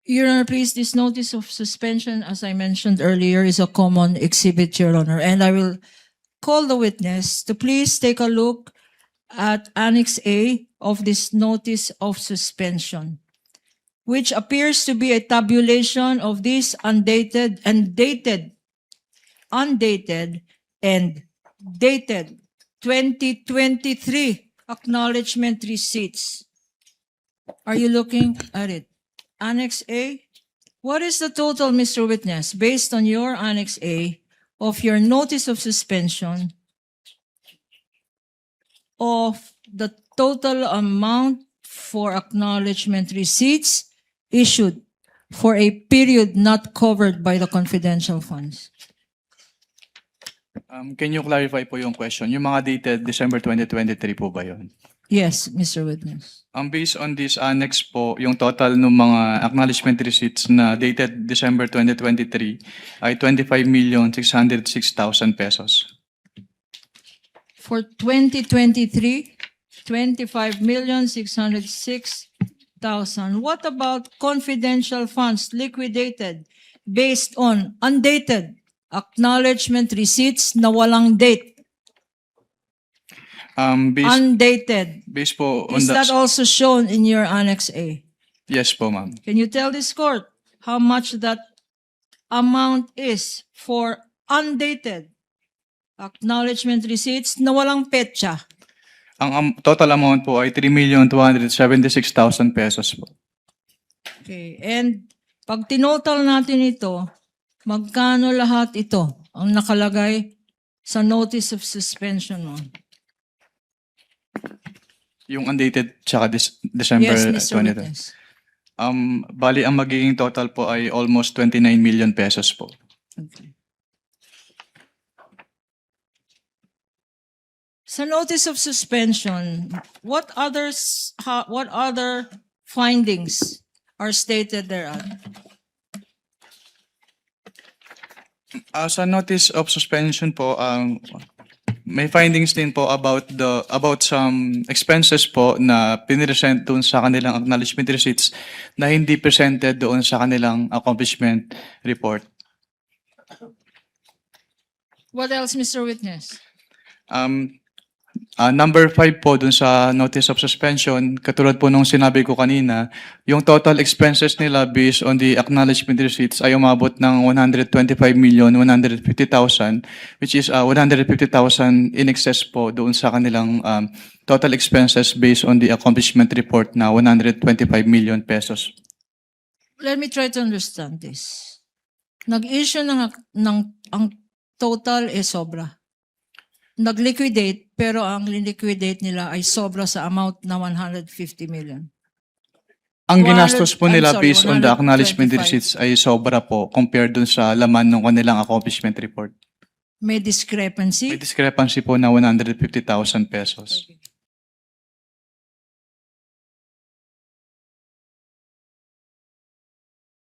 Your Honor, please, this notice of suspension, as I mentioned earlier, is a common exhibit, Your Honor, and I will call the witness to please take a look at Annex A of this notice of suspension, which appears to be a tabulation of these undated and dated 2023 acknowledgement receipts. Are you looking at it? Annex A? What is the total, Mr. Witness, based on your Annex A of your notice of suspension of the total amount for acknowledgement receipts issued for a period not covered by the confidential funds? Can you clarify po yung question? Yung mga dated December 2023 po ba yun? Yes, Mr. Witness. Based on this annex po, yung total ng mga acknowledgement receipts na dated December 2023 ay 25,606,000 pesos. For 2023, 25,606,000. What about confidential funds liquidated based on undated acknowledgement receipts na walang date? Undated. Based po on Is that also shown in your Annex A? Yes po, ma'am. Can you tell this court how much that amount is for undated acknowledgement receipts na walang petsa? Ang total amount po ay 3,276,000 pesos po. Okay, and pag tinotal natin ito, magkano lahat ito ang nakalagay sa notice of suspension mo? Yung undated tsaka December Yes, Mr. 20. Witness. Bali, ang magiging total po ay almost 29 million pesos po. Okay. Sa notice of suspension, what other findings are stated thereon? Sa notice of suspension po, may findings din po about some expenses po na piniresent doon sa kanilang acknowledgement receipts na hindi presented doon sa kanilang accomplishment report. What else, Mr. Witness? Number 5 po dun sa notice of suspension, katulad po nung sinabi ko kanina, yung total expenses nila based on the acknowledgement receipts ay umabot ng 125,150,000, which is 150,000 in excess po doon sa kanilang total expenses based on the accomplishment report na 125 million pesos. Let me try to understand this. Nag-issue ang total is sobra. Nag-liquidate, pero ang liquidate nila ay sobra sa amount na 150 million. Ang ginastos po nila 100 based on the acknowledgement 125. receipts ay sobra po compared dun sa laman ng kanilang accomplishment report. May discrepancy? May discrepancy po na 150,000 pesos. Okay.